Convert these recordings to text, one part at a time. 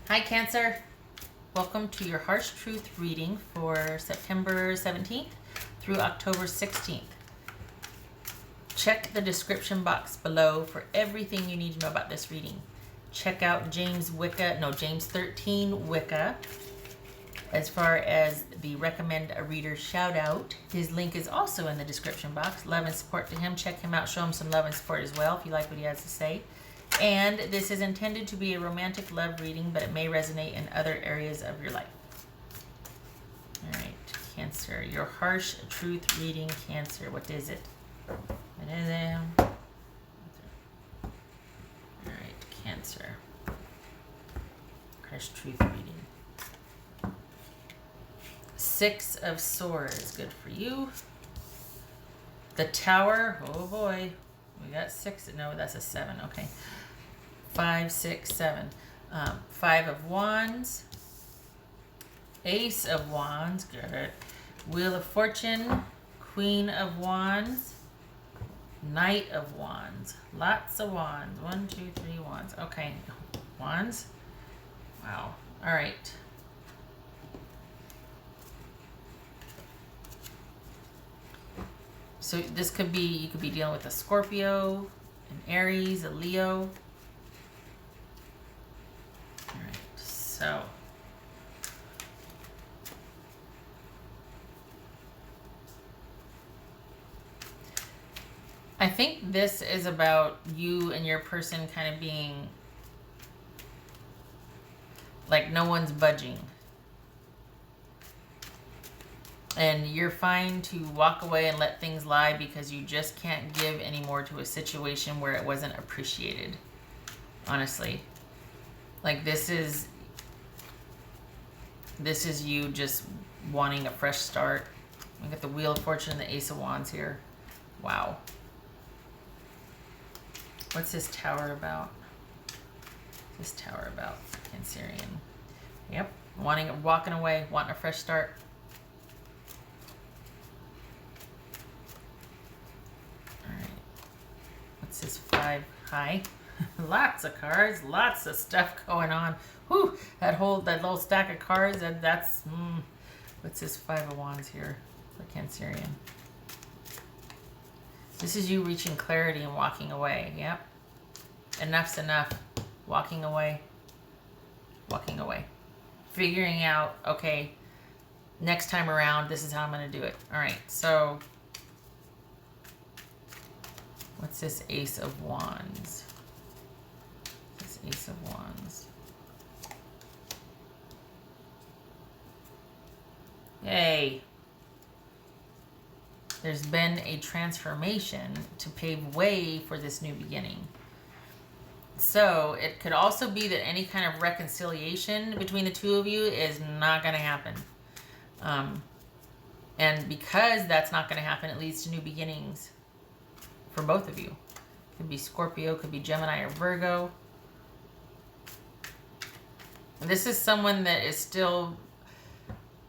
Hi, Cancer. Welcome to your Harsh Truth reading for September 17th through October 16th. Check the description box below for everything you need to know about this reading. Check out James 13 Wicca. As far as the recommend a reader shout out, his link is also in the description box. Love and support to him. Check him out. Show him some love and support as well if you like what he has to say. And this is intended to be a romantic love reading, but it may resonate in other areas of your life. All right, Cancer. Your Harsh Truth reading, Cancer. What is it? All right, Cancer. Harsh Truth reading. 6 of Swords. Good for you. The Tower. Oh boy. We got 6. No, that's a 7. Okay. 5, 6, 7. 5 of Wands. Ace of Wands. Good. Wheel of Fortune. Queen of Wands. Knight of Wands. Lots of wands. 1, 2, 3 wands. Okay. Wands. Wow. All right. So this could be, you could be dealing with a Scorpio, an Aries, a Leo. All right, so. I think this is about you and your person kind of being like no one's budging. And you're fine to walk away and let things lie because you just can't give anymore to a situation where it wasn't appreciated. Honestly. Like this is you just wanting a fresh start. We got the Wheel of Fortune and the Ace of Wands here. Wow. What's this Tower about? What's this Tower about? Cancerian. Yep. Walking away, wanting a fresh start. What's this 5 high? Lots of cards, lots of stuff going on. Whew, that little stack of cards, that's what's this 5 of Wands here for Cancerian? This is you reaching clarity and walking away. Yep. Enough's enough. Walking away. Walking away. Figuring out, okay, next time around, this is how I'm going to do it. All right, so what's this Ace of Wands? This Ace of Wands. Yay. There's been a transformation to pave way for this new beginning. So it could also be that any kind of reconciliation between the two of you is not going to happen. And because that's not going to happen, it leads to new beginnings for both of you. Could be Scorpio, could be Gemini or Virgo. This is someone that is still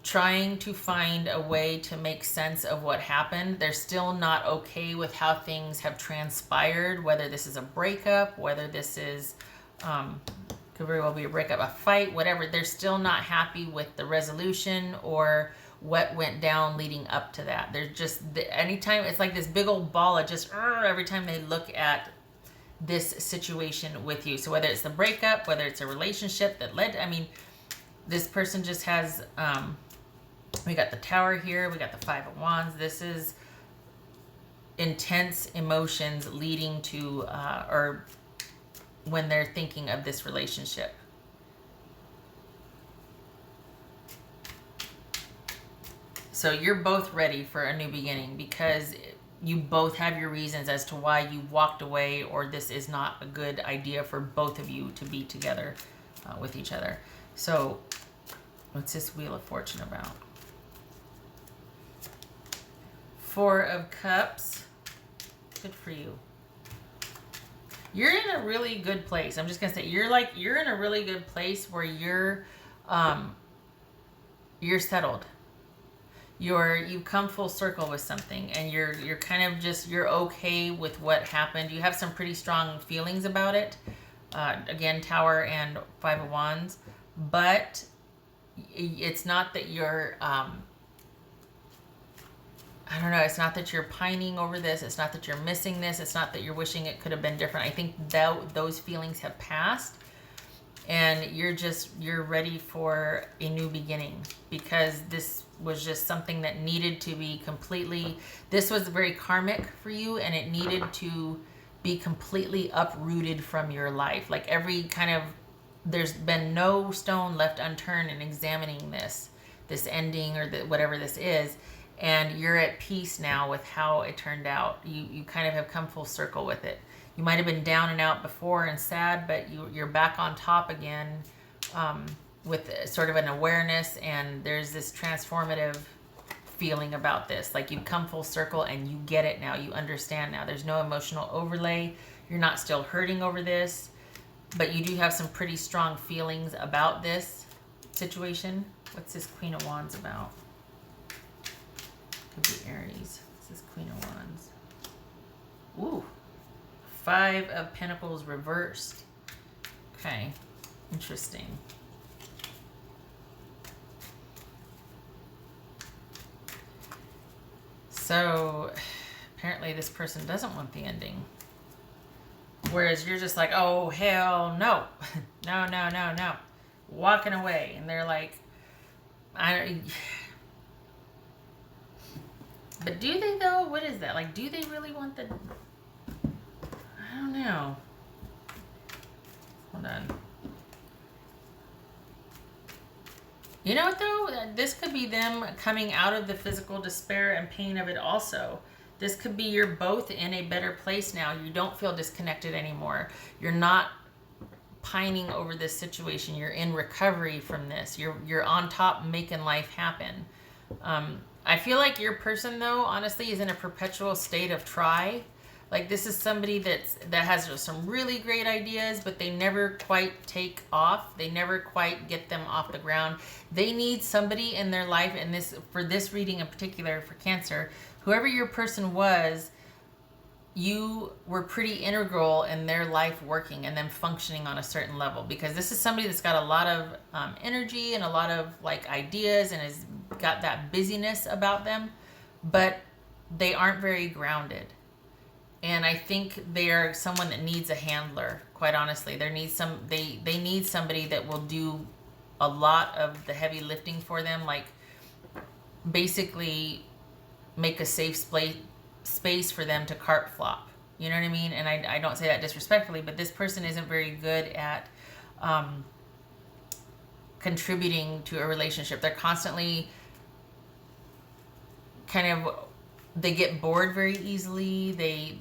trying to find a way to make sense of what happened. They're still not okay with how things have transpired, whether this is a breakup, whether this is, could very well be a breakup, a fight, whatever. They're still not happy with the resolution or what went down leading up to that. They're just, anytime, it's like this big old ball of just, every time they look at this situation with you. So whether it's the breakup, whether it's a relationship that led, this person just has, we got the Tower here. We got the 5 of Wands. This is intense emotions leading to, or when they're thinking of this relationship. So you're both ready for a new beginning because you both have your reasons as to why you walked away, or this is not a good idea for both of you to be together with each other. So what's this Wheel of Fortune about? 4 of Cups. Good for you. You're in a really good place. I'm just gonna say you're in a really good place where you're settled. You've come full circle with something, and you're kind of just, you're okay with what happened. You have some pretty strong feelings about it. Again, Tower and 5 of Wands. but it's not that you're, I don't know, it's not that you're pining over this. It's not that you're missing this. It's not that you're wishing it could have been different. I think that those feelings have passed, and you're ready for a new beginning, because this was just something that needed to be completely, this was very karmic for you, and it needed to be completely uprooted from your life. Like every kind of, there's been no stone left unturned in examining this ending, or whatever this is, and you're at peace now with how it turned out. You kind of have come full circle with it. You might have been down and out before and sad, but you're back on top again, with sort of an awareness, and there's this transformative feeling about this. Like you've come full circle and you get it now. You understand now. There's no emotional overlay. You're not still hurting over this, but you do have some pretty strong feelings about this situation. What's this Queen of Wands about? Could be Aries. This is Queen of Wands. Ooh. 5 of Pentacles reversed. Okay. Interesting. So, apparently this person doesn't want the ending. Whereas you're just like, oh, hell no. No, no, no, no. Walking away. And they're like, but do they though? What is that? Like, do they really want the... I don't know. Hold on. You know what though? This could be them coming out of the physical despair and pain of it also. This could be you're both in a better place now. You don't feel disconnected anymore. You're not pining over this situation. You're in recovery from this. You're on top making life happen. I feel like your person though, honestly, is in a perpetual state of try. Like this is somebody that has some really great ideas, but they never quite take off. They never quite get them off the ground. They need somebody in their life, and this, for this reading in particular for Cancer, whoever your person was, you were pretty integral in their life working and them functioning on a certain level, because this is somebody that's got a lot of energy and a lot of like ideas and has got that busyness about them, but they aren't very grounded. And I think they are someone that needs a handler, quite honestly. They need somebody that will do a lot of the heavy lifting for them, like basically make a safe space for them to cart flop. You know what I mean? And I don't say that disrespectfully, but this person isn't very good at contributing to a relationship. They're constantly they get bored very easily. They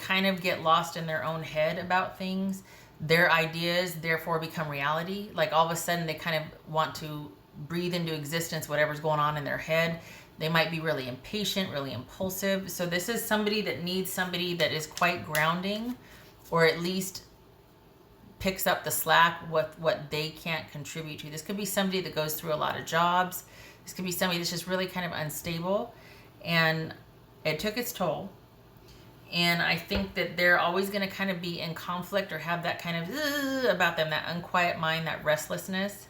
kind of get lost in their own head about things. Their ideas therefore become reality. Like all of a sudden they kind of want to breathe into existence whatever's going on in their head. They might be really impatient, really impulsive. So this is somebody that needs somebody that is quite grounding, or at least picks up the slack what they can't contribute to. This could be somebody that goes through a lot of jobs. This could be somebody that's just really kind of unstable, and it took its toll. And I think that they're always going to kind of be in conflict or have that kind of about them, that unquiet mind, that restlessness,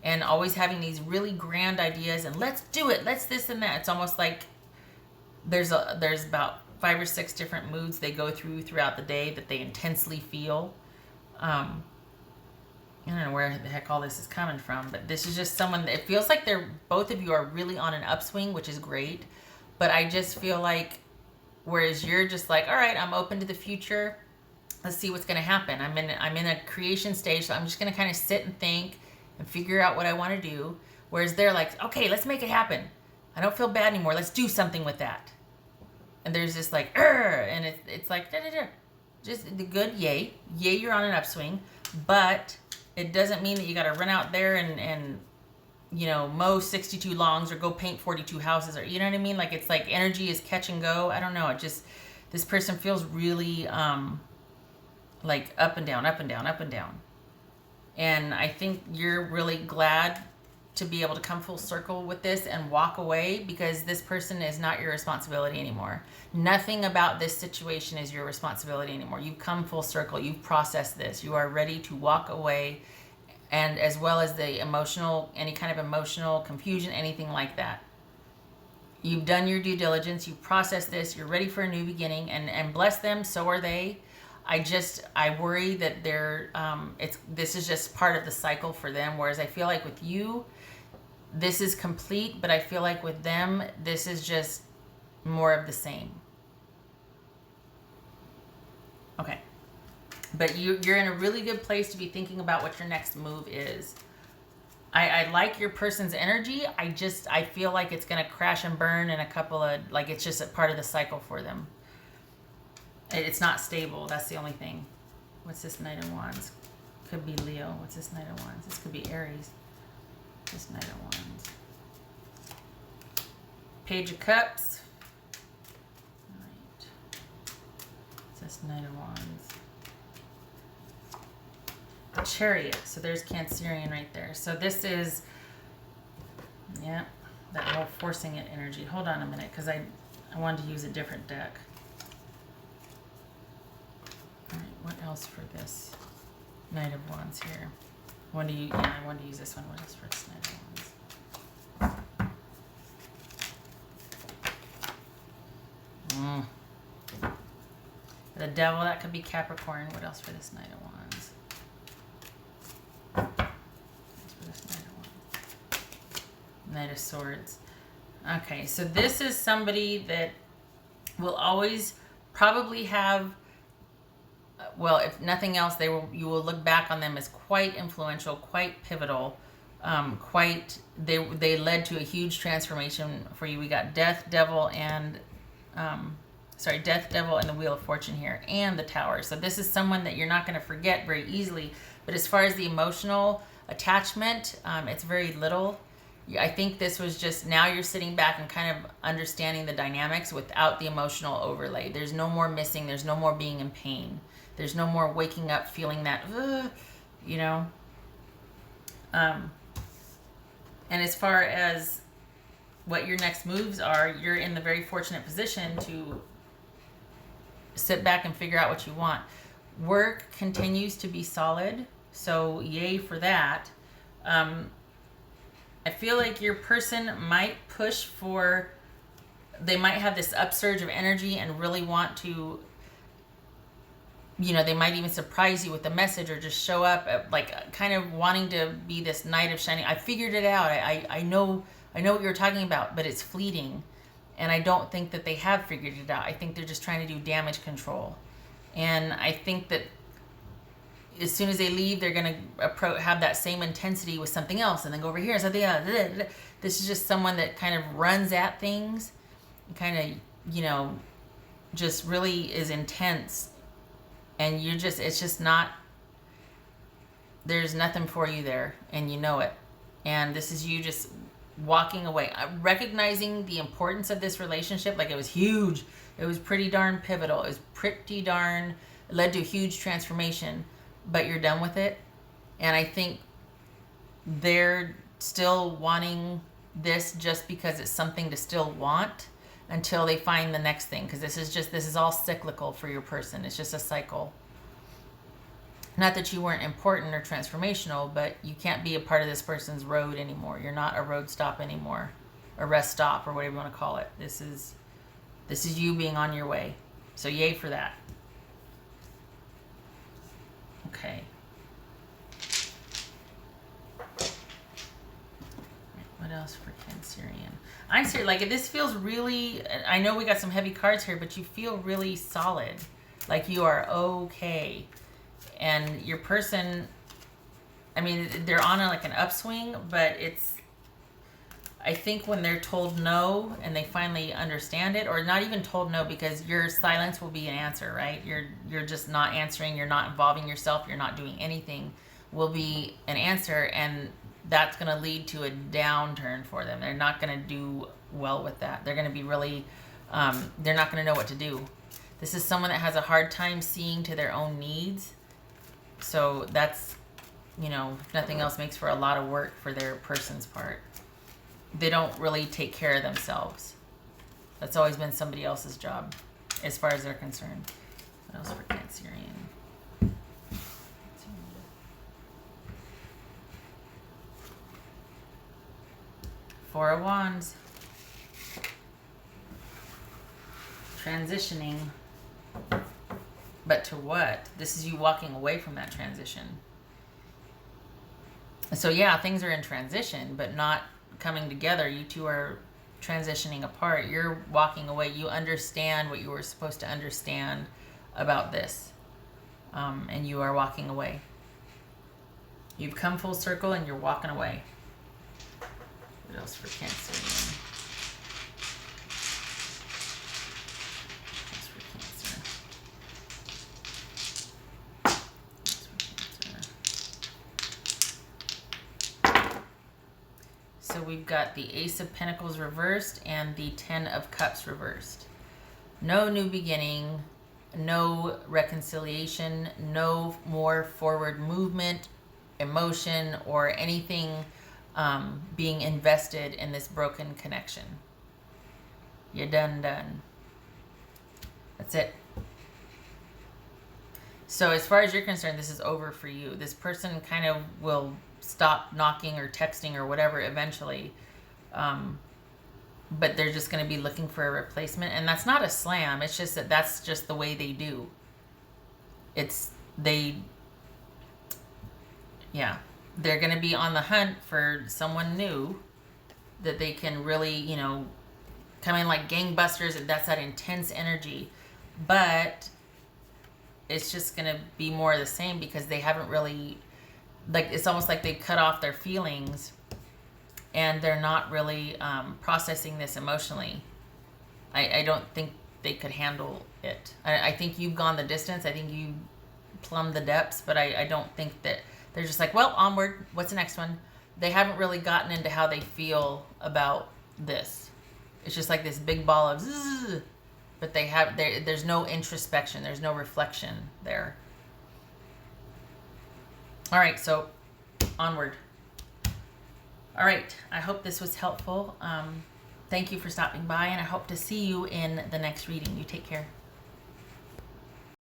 and always having these really grand ideas and let's do it, let's this and that. It's almost like there's about 5 or 6 different moods they go through throughout the day that they intensely feel. I don't know where the heck all this is coming from, but this is just someone that it feels like both of you are really on an upswing, which is great. But I just feel like, whereas you're just like, all right, I'm open to the future. Let's see what's going to happen. I'm in a creation stage, so I'm just going to kind of sit and think and figure out what I want to do. Whereas they're like, okay, let's make it happen. I don't feel bad anymore. Let's do something with that. And there's this like, and it's like, just the good, yay, you're on an upswing, but it doesn't mean that you got to run out there and mow 62 lawns or go paint 42 houses, or you know what I mean? Like it's like energy is catch and go. I don't know. It just, this person feels really like up and down, up and down, up and down. And I think you're really glad to be able to come full circle with this and walk away, because this person is not your responsibility anymore. Nothing about this situation is your responsibility anymore. You've come full circle. You've processed this. You are ready to walk away, and as well as the emotional, any kind of emotional confusion, anything like that. You've done your due diligence. You've processed this. You're ready for a new beginning, and bless them. So are they. I worry that this is just part of the cycle for them. Whereas I feel like with you, this is complete, but I feel like with them, this is just more of the same. Okay. But you're in a really good place to be thinking about what your next move is. I like your person's energy. I feel like it's going to crash and burn in a couple of, like, it's just a part of the cycle for them. It's not stable. That's the only thing. What's this Knight of Wands? Could be Leo. What's this Knight of Wands? This could be Aries. This Knight of Wands. Page of Cups. Right. This Knight of Wands. A Chariot. So there's Cancerian right there. So this is, yeah, that whole forcing it energy. Hold on a minute, because I wanted to use a different deck. All right, what else for this Knight of Wands here? I wanted to use this one. What else for this Knight of Wands? The Devil, that could be Capricorn. What else for this Knight of Wands? What's for this Knight of Wands? Knight of Swords. Okay, so this is somebody that will always probably have, well, if nothing else, you will look back on them as quite influential, quite pivotal, they led to a huge transformation for you. We got Death, Devil, and Death, Devil, and the Wheel of Fortune here, and the Tower. So this is someone that you're not going to forget very easily. But as far as the emotional attachment, it's very little. I think this was just, now you're sitting back and kind of understanding the dynamics without the emotional overlay. There's no more missing. There's no more being in pain. There's no more waking up feeling that, you know. And as far as what your next moves are, you're in the very fortunate position to sit back and figure out what you want. Work continues to be solid, so yay for that. I feel like your person might push for, they might have this upsurge of energy and really want to, you know, they might even surprise you with a message or just show up like kind of wanting to be this knight of shining. I figured it out. I know what you're talking about, but it's fleeting. And I don't think that they have figured it out. I think they're just trying to do damage control. And I think that as soon as they leave, they're going to have that same intensity with something else and then go over here and something else. This is just someone that kind of runs at things and kind of, you know, just really is intense. And it's just not, there's nothing for you there, and you know it. And this is you just walking away, recognizing the importance of this relationship. Like, it was huge. It was pretty darn pivotal. It was pretty darn, it led to a huge transformation, but you're done with it. And I think they're still wanting this just because it's something to still want until they find the next thing. Because this is all cyclical for your person. It's just a cycle. Not that you weren't important or transformational, but you can't be a part of this person's road anymore. You're not a road stop anymore, a rest stop, or whatever you want to call it. This is you being on your way. So yay for that. Okay. What else for Cancerian? I'm serious. Like, this feels really, I know we got some heavy cards here, but you feel really solid. Like you are okay. And your person, I mean, they're on like an upswing, but it's, I think when they're told no and they finally understand it, or not even told no, because your silence will be an answer, right? You're just not answering, you're not involving yourself, you're not doing anything, will be an answer, and that's going to lead to a downturn for them. They're not going to do well with that. They're going to be really, they're not going to know what to do. This is someone that has a hard time seeing to their own needs. So that's you know, if nothing else, makes for a lot of work for their person's part. They don't really take care of themselves. That's always been somebody else's job, as far as they're concerned. What else for Cancerian? Four of Wands. Transitioning. But to what? This is you walking away from that transition. So yeah, things are in transition, but not coming together. You two are transitioning apart. You're walking away. You understand what you were supposed to understand about this. And you are walking away. You've come full circle and you're walking away. What else for Cancer? So we've got the Ace of Pentacles reversed and the Ten of Cups reversed. No new beginning, no reconciliation, no more forward movement, emotion, or anything being invested in this broken connection. You're done. That's it. So as far as you're concerned, this is over for you. This person kind of will stop knocking or texting or whatever eventually. But they're just going to be looking for a replacement. And that's not a slam. It's just that that's just the way they do. They're going to be on the hunt for someone new that they can really, you know, come in like gangbusters. And that's that intense energy. But it's just going to be more of the same because they haven't really, like, it's almost like they cut off their feelings and they're not really processing this emotionally. I don't think they could handle it. I think you've gone the distance. I think you plumbed the depths, but I don't think that they're just like, well, onward. What's the next one? They haven't really gotten into how they feel about this. It's just like this big ball of zzz, but there's no introspection. There's no reflection there. All right, so onward. All right, I hope this was helpful. Thank you for stopping by, and I hope to see you in the next reading. You take care.